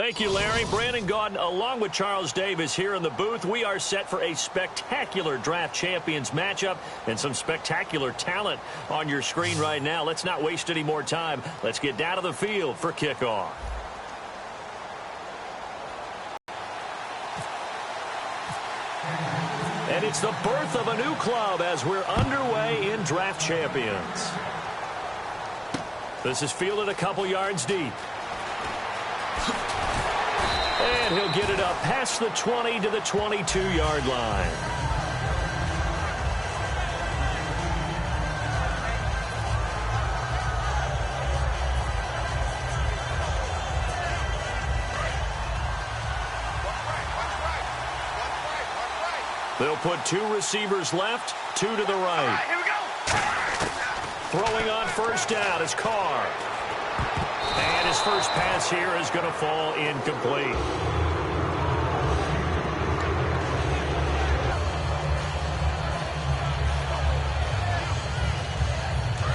Thank you, Larry. Brandon Gaudin, along with Charles Davis here in the booth. We are set for a spectacular draft champions matchup and some spectacular talent on your screen right now. Let's not waste any more time. Let's get down to the field for kickoff. And it's the birth of a new club as we're underway in draft champions. This is fielded a couple yards deep. And he'll get it up past the 20 to the 22-yard line. They'll put 2 receivers left, 2 to the right. Here we go. Throwing on first down is Carr. And his first pass here is going to fall incomplete.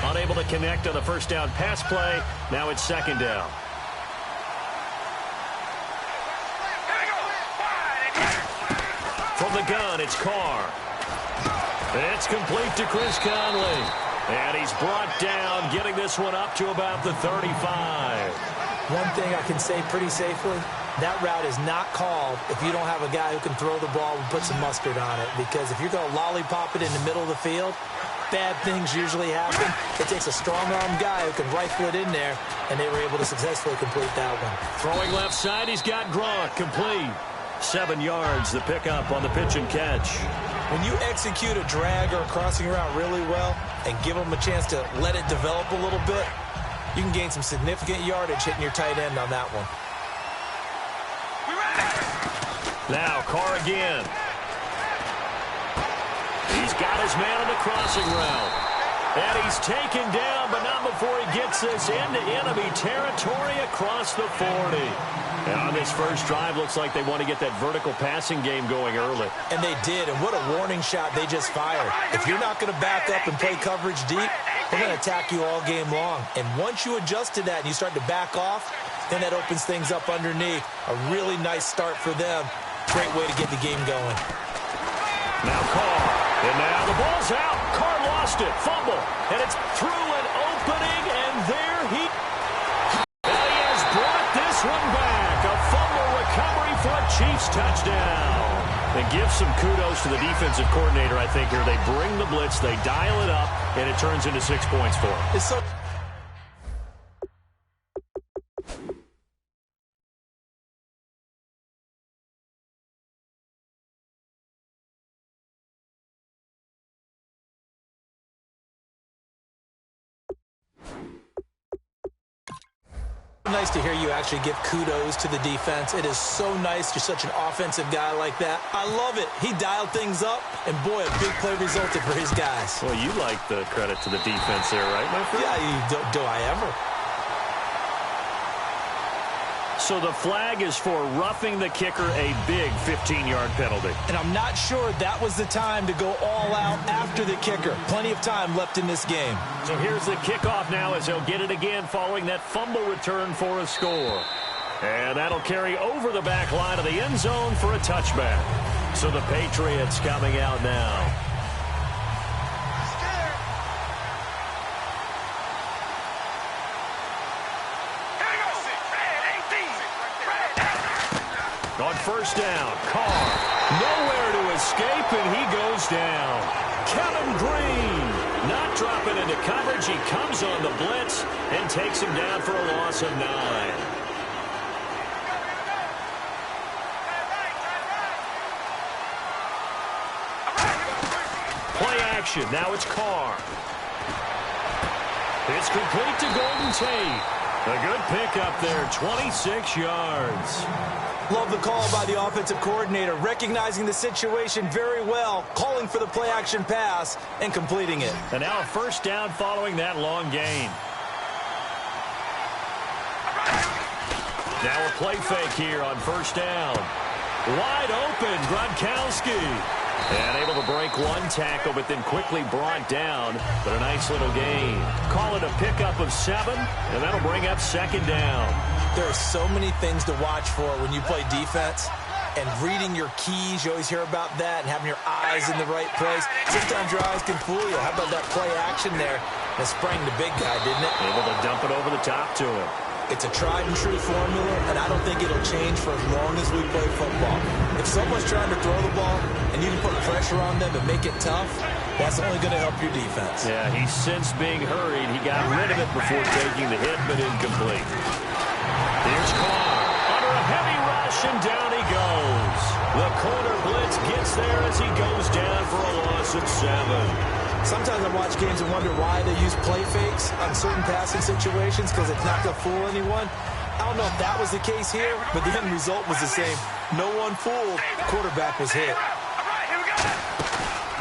Unable to connect on the first down pass play. Now it's second down. From the gun, it's Carr. It's complete to Chris Conley. And he's brought down, getting this one up to about the 35. One thing I can say pretty safely, that route is not called if you don't have a guy who can throw the ball and put some mustard on it. Because if you're going to lollipop it in the middle of the field, bad things usually happen. It takes a strong-arm guy who can rifle it in there, and they were able to successfully complete that one. Throwing left side, he's got Gronk, complete. 7 yards, the pickup on the pitch and catch. When you execute a drag or a crossing route really well and give them a chance to let it develop a little bit, you can gain some significant yardage hitting your tight end on that one. Now Carr again. He's got his man on the crossing route. And he's taken down, but not before he gets this into enemy territory across the 40. And on this first drive, looks like they want to get that vertical passing game going early. And they did, and what a warning shot they just fired. If you're not going to back up and play coverage deep, they're going to attack you all game long. And once you adjust to that and you start to back off, then that opens things up underneath. A really nice start for them. Great way to get the game going. Now Carr. And now the ball's out. Carr lost it. Fumble. And it's through an opening, and there he has brought this one back. A fumble recovery for a Chiefs touchdown. And give some kudos to the defensive coordinator, I think, here. They bring the blitz, they dial it up, and it turns into 6 points for them. It's so nice to hear you actually give kudos to the defense. It is so nice. You're such an offensive guy like that. I love it. He dialed things up, and boy, a big play resulted for his guys. Well, you like the credit to the defense there, right, my friend? Yeah, do I ever? So the flag is for roughing the kicker, a big 15-yard penalty. And I'm not sure that was the time to go all out after the kicker. Plenty of time left in this game. So here's the kickoff now as he'll get it again following that fumble return for a score. And that'll carry over the back line of the end zone for a touchback. So the Patriots coming out now. On first down, Carr, nowhere to escape, and he goes down. Kevin Green, not dropping into coverage. He comes on the blitz and takes him down for a loss of 9. Play action, now it's Carr. It's complete to Golden Tate. A good pickup there, 26 yards. Love the call by the offensive coordinator, recognizing the situation very well, calling for the play-action pass, and completing it. And now a first down following that long gain. Now a play fake here on first down. Wide open, Gronkowski. And able to break one tackle, but then quickly brought down. But a nice little gain. Call it a pickup of 7, and that'll bring up 2nd down. There are so many things to watch for when you play defense. And reading your keys, you always hear about that, and having your eyes in the right place. Sometimes your eyes can fool you. How about that play action there? That sprang the big guy, didn't it? Able to dump it over the top to him. It's a tried-and-true formula, and I don't think it'll change for as long as we play football. If someone's trying to throw the ball and you can put pressure on them and make it tough, that's only going to help your defense. Yeah, he's since being hurried. He got rid of it before taking the hit, but incomplete. Here's Carr under a heavy rush, and down he goes. The corner blitz gets there as he goes down for a loss of 7. Sometimes I watch games and wonder why they use play fakes on certain passing situations because it's not going to fool anyone. I don't know if that was the case here, but the end result was the same. No one fooled. The quarterback was hit.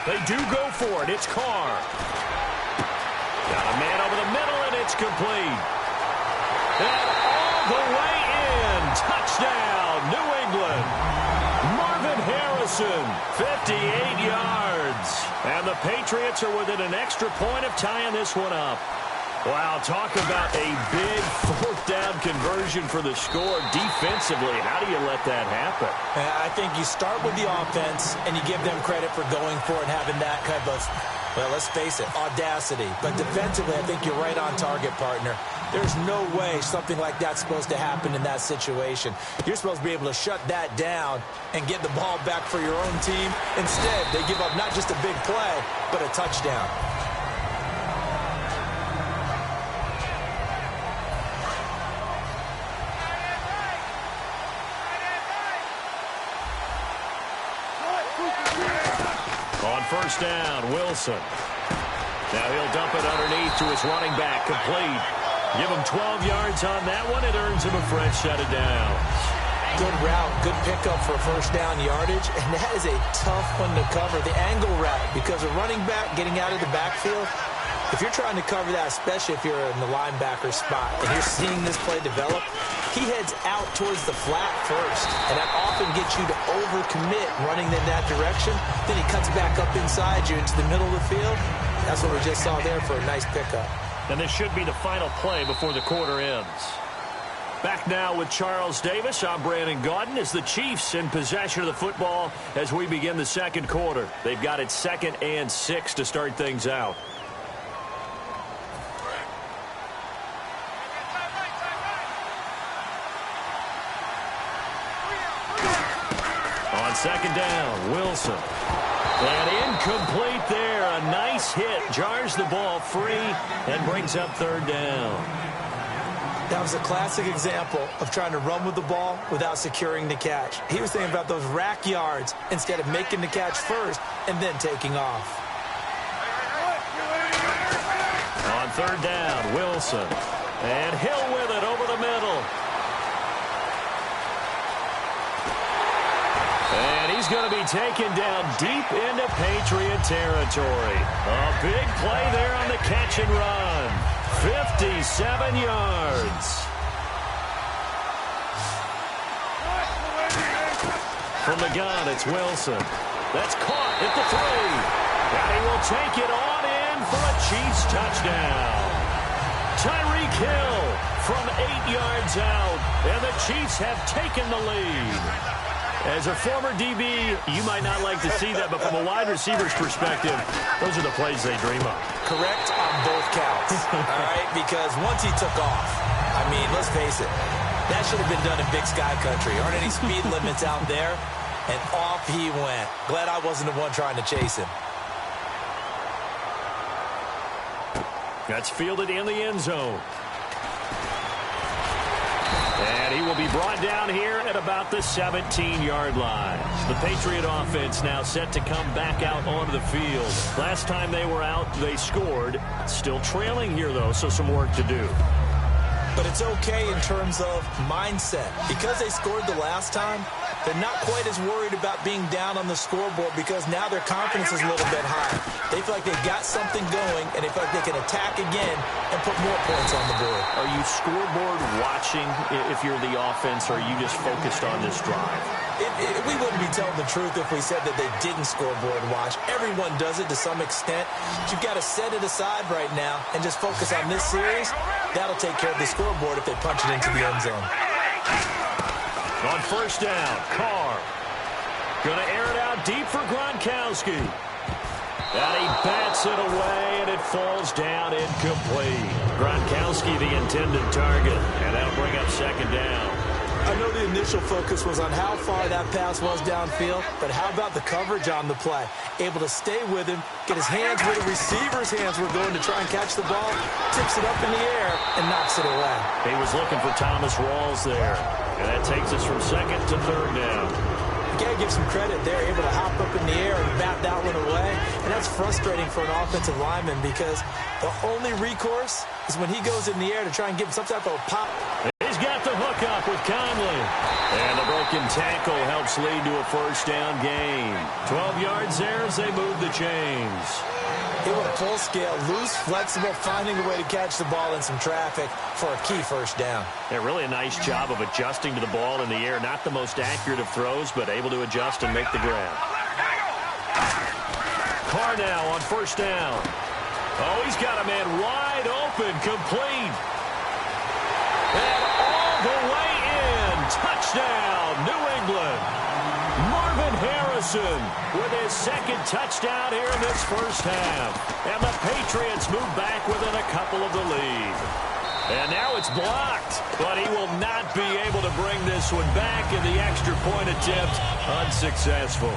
They do go for it. It's Carr. Got a man over the middle, and it's complete. And all the way in. Touchdown, New England. Marvin Harrison, 58 yards. And the Patriots are within an extra point of tying this one up. Wow, talk about a big 4th down conversion for the score. Defensively, how do you let that happen? I think you start with the offense, and you give them credit for going for it and having that kind of, well, let's face it, audacity. But defensively, I think you're right on target, partner. There's no way something like that's supposed to happen in that situation. You're supposed to be able to shut that down and get the ball back for your own team. Instead, they give up not just a big play, but a touchdown. On 1st down, Wilson. Now he'll dump it underneath to his running back, complete. Give him 12 yards on that one. It earns him a fresh set of downs. Good route, good pickup for 1st down yardage, and that is a tough one to cover. The angle route, because a running back getting out of the backfield, if you're trying to cover that, especially if you're in the linebacker spot, and you're seeing this play develop, he heads out towards the flat first, and that often gets you to overcommit running in that direction. Then he cuts back up inside you into the middle of the field. That's what we just saw there for a nice pickup. And this should be the final play before the quarter ends. Back now with Charles Davis. I'm Brandon Gaudin as the Chiefs in possession of the football as we begin the 2nd quarter. They've got it 2nd and 6 to start things out. On 2nd down, Wilson. And incomplete there. A nice hit. Jars the ball free and brings up 3rd down. That was a classic example of trying to run with the ball without securing the catch. He was thinking about those rack yards instead of making the catch first and then taking off. On 3rd down, Wilson. And Hill with it over the middle. And he's going to be taken down deep into Patriot territory. A big play there on the catch and run. 57 yards. From the gun, it's Wilson. That's caught at the 3. And he will take it on in for a Chiefs touchdown. Tyreek Hill from 8 yards out. And the Chiefs have taken the lead. As a former DB, you might not like to see that, but from a wide receiver's perspective, those are the plays they dream of. Correct on both counts, all right? Because once he took off, I mean, let's face it, that should have been done in Big Sky Country. Aren't any speed limits out there? And off he went. Glad I wasn't the one trying to chase him. That's fielded in the end zone. And he will be brought down here at about the 17-yard line. The Patriot offense now set to come back out onto the field. Last time they were out, they scored. Still trailing here, though, so some work to do. But it's okay in terms of mindset. Because they scored the last time, they're not quite as worried about being down on the scoreboard because now their confidence is a little bit higher. They feel like they've got something going, and they feel like they can attack again and put more points on the board. Are you scoreboard watching if you're the offense, or are you just focused on this drive? We wouldn't be telling the truth if we said that they didn't scoreboard watch. Everyone does it to some extent. But you've got to set it aside right now and just focus on this series. That'll take care of the scoreboard if they punch it into the end zone. On first down, Carr. Going to air it out deep for Gronkowski. And he bats it away, and it falls down incomplete. Gronkowski, the intended target, and that'll bring up second down. I know the initial focus was on how far that pass was downfield, but how about the coverage on the play? Able to stay with him, get his hands where the receiver's hands were going to try and catch the ball, tips it up in the air, and knocks it away. He was looking for Thomas Rawls there, and that takes us from second to third down. You got to give some credit there, able to hop up in the air and bat that one away, and that's frustrating for an offensive lineman because the only recourse is when he goes in the air to try and give him some type of pop. He's got the hook up with Conley. And the broken tackle helps lead to a first down gain. 12 yards there as they move the chains. He went full scale, loose, flexible, finding a way to catch the ball in some traffic for a key first down. Yeah, really a nice job of adjusting to the ball in the air. Not the most accurate of throws, but able to adjust and make the grab. Carr now on first down. Oh, he's got a man wide open, complete. And all the way in. Touchdown, New England. Marvin Harrison with his second touchdown here in this first half. And the Patriots move back within a couple of the lead. And now it's blocked, but he will not be able to bring this one back, in the extra point attempt unsuccessful.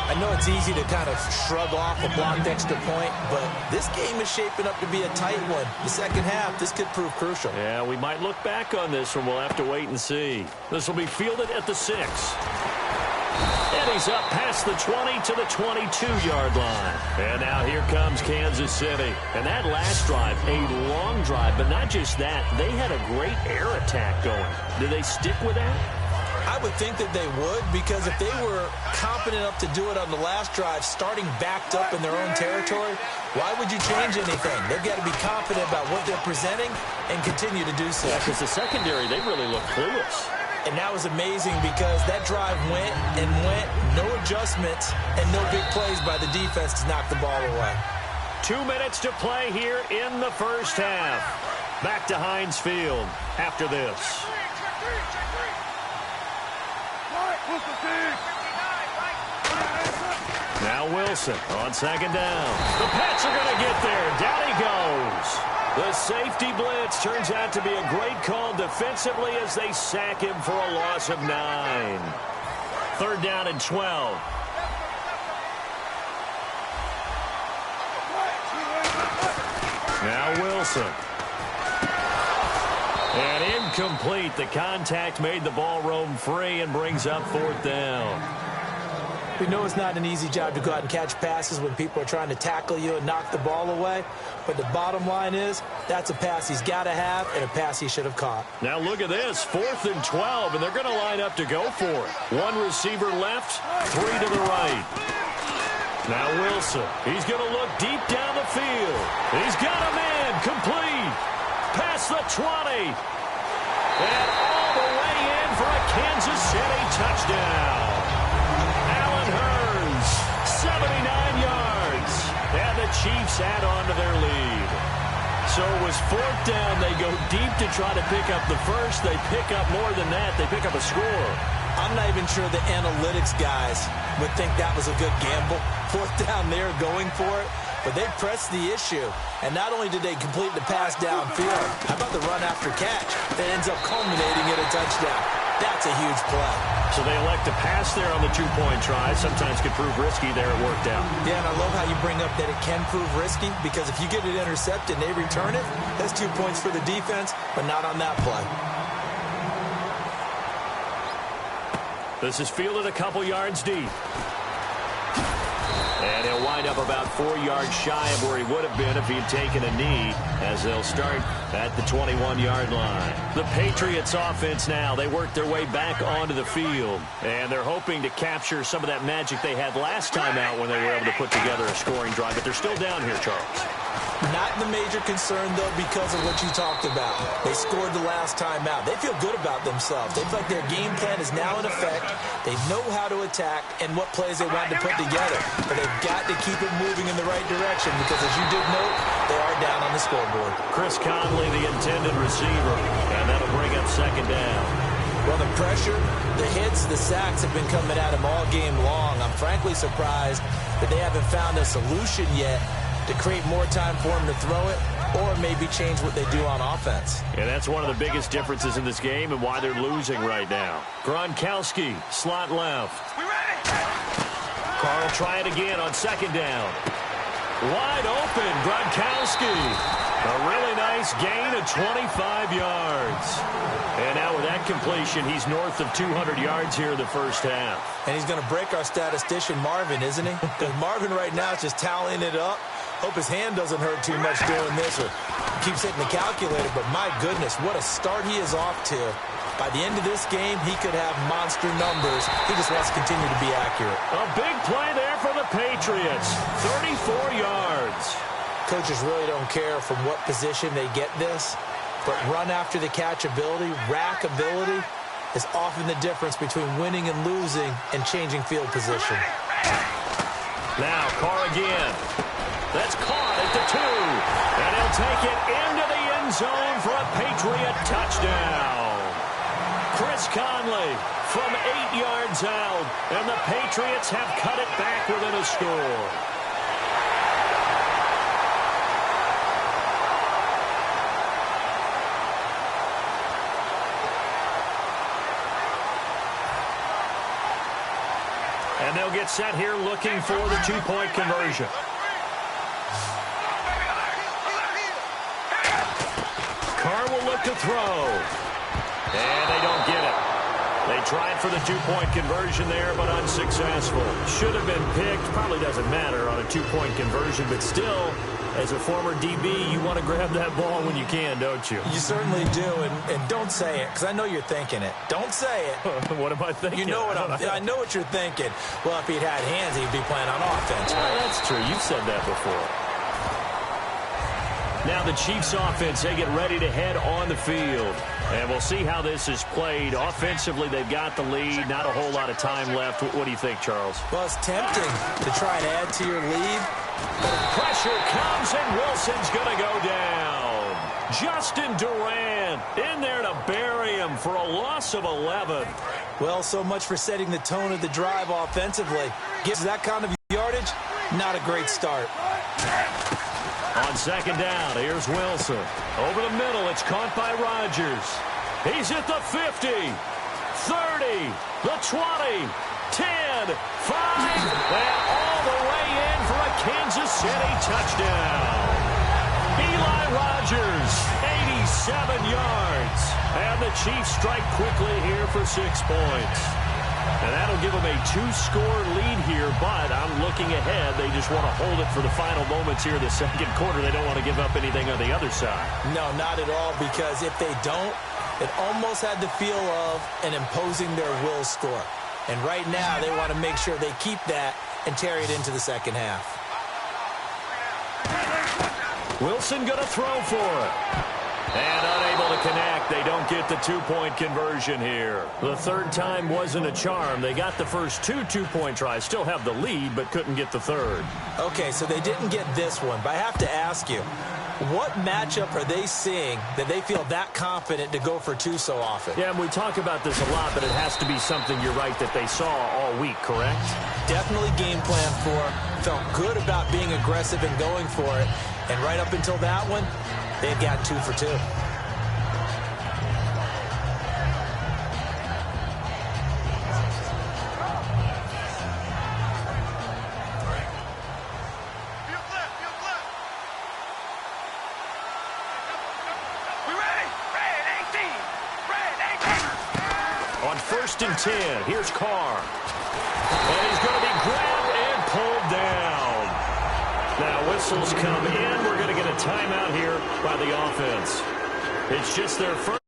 I know it's easy to kind of shrug off a blocked extra point, but this game is shaping up to be a tight one. The second half, this could prove crucial. Yeah, we might look back on this one. We'll have to wait and see. This will be fielded at the 6. And he's up past the 20 to the 22-yard line. And now here comes Kansas City. And that last drive, a long drive, but not just that. They had a great air attack going. Do they stick with that? I would think that they would, because if they were confident enough to do it on the last drive, starting backed up in their own territory, why would you change anything? They've got to be confident about what they're presenting and continue to do so. Yeah, because the secondary, they really look clueless. And that was amazing because that drive went and went, no adjustments, and no big plays by the defense to knock the ball away. 2 minutes to play here in the first half. Back to Heinz Field after this. Now Wilson on second down. The Pats are going to get there. Down he goes. The safety blitz turns out to be a great call defensively as they sack him for a loss of 9. Third down and 12. Now Wilson. And incomplete. The contact made the ball roam free and brings up fourth down. We know it's not an easy job to go out and catch passes when people are trying to tackle you and knock the ball away. But the bottom line is, that's a pass he's got to have and a pass he should have caught. Now look at this, 4th and 12, and they're going to line up to go for it. One receiver left, 3 to the right. Now Wilson, he's going to look deep down the field. He's got a man, complete. Past the 20. And all the way in for a Kansas City touchdown. Allen Hurns, 79 yards. And the Chiefs add on to their lead. So it was 4th down. They go deep to try to pick up the first. They pick up more than that. They pick up a score. I'm not even sure the analytics guys would think that was a good gamble. 4th down there going for it. But they pressed the issue. And not only did they complete the pass downfield, how about the run after catch that ends up culminating in a touchdown? That's a huge play. So they elect to pass there on the 2-point try. Sometimes could prove risky there. It worked out. Yeah, and I love how you bring up that it can prove risky, because if you get it intercepted and they return it, that's 2 points for the defense, but not on that play. This is fielded a couple yards deep. And he'll wind up about 4 yards shy of where he would have been if he had taken a knee, as they'll start at the 21-yard line. The Patriots offense now, they work their way back onto the field, and they're hoping to capture some of that magic they had last time out when they were able to put together a scoring drive, but they're still down here, Charles. Not the major concern, though, because of what you talked about. They scored the last time out. They feel good about themselves. They feel like their game plan is now in effect. They know how to attack and what plays they want to put together. But they've got to keep it moving in the right direction because, as you did note, they are down on the scoreboard. Chris Conley, the intended receiver, and that'll bring up second down. Well, the pressure, the hits, the sacks have been coming at him all game long. I'm frankly surprised that they haven't found a solution yet to create more time for him to throw it or maybe change what they do on offense. And that's one of the biggest differences in this game and why they're losing right now. Gronkowski, slot left. Carr will try it again on second down. Wide open, Gronkowski. A really nice gain of 25 yards. And now with that completion, he's north of 200 yards here in the first half. And he's going to break our statistician, Marvin, isn't he? Because Marvin right now is just tallying it up. Hope his hand doesn't hurt too much doing this or keeps hitting the calculator. But my goodness, what a start he is off to. By the end of this game, he could have monster numbers. He just wants to continue to be accurate. A big play there for the Patriots. 34 yards. Coaches really don't care from what position they get this. But run after the catch ability, rack ability, is often the difference between winning and losing and changing field position. Now, Carr again. That's caught at the 2. And he'll take it into the end zone for a Patriot touchdown. Chris Conley from 8 yards out. And the Patriots have cut it back within a score. And they'll get set here looking for the 2-point conversion. Carr will look to throw. And they don't get it. They tried for the 2-point conversion there, but unsuccessful. Should have been picked. Probably doesn't matter on a 2-point conversion, but still, as a former DB, you want to grab that ball when you can, don't you? You certainly do, and don't say it, because I know you're thinking it. Don't say it. What am I thinking? You know what I know what you're thinking. Well, if he'd had hands, he'd be playing on offense, right? Oh, that's true. You've said that before. Now the Chiefs offense, they get ready to head on the field. And we'll see how this is played. Offensively, they've got the lead. Not a whole lot of time left. What do you think, Charles? Well, it's tempting to try and add to your lead. Pressure comes, and Wilson's going to go down. Justin Durant in there to bury him for a loss of 11. Well, so much for setting the tone of the drive offensively. Gives that kind of yardage, not a great start. On second down, here's Wilson. Over the middle, it's caught by Rodgers. He's at the 50, 30, the 20, 10, 5, and all the way in for a Kansas City touchdown. Eli Rodgers, 87 yards. And the Chiefs strike quickly here for 6 points. And that'll give them a 2-score lead here, but I'm looking ahead. They just want to hold it for the final moments here in the second quarter. They don't want to give up anything on the other side. No, not at all, because if they don't, it almost had the feel of an imposing their will score. And right now, they want to make sure they keep that and carry it into the second half. Wilson going to throw for it. And unable to connect. They don't get the 2-point conversion here. The third time wasn't a charm. They got the first 2 2-point tries. Still have the lead, but couldn't get the third. Okay, so they didn't get this one. But I have to ask you, what matchup are they seeing that they feel that confident to go for 2 so often? Yeah, and we talk about this a lot, but it has to be something, you're right, that they saw all week, correct? Definitely game plan for. Felt good about being aggressive and going for it. And right up until that one, they've got 2 for 2. On 1st and 10, here's Carr. And he's going to be grabbed and pulled down. whistles come in. We're going to get a timeout here by the offense. It's just their first.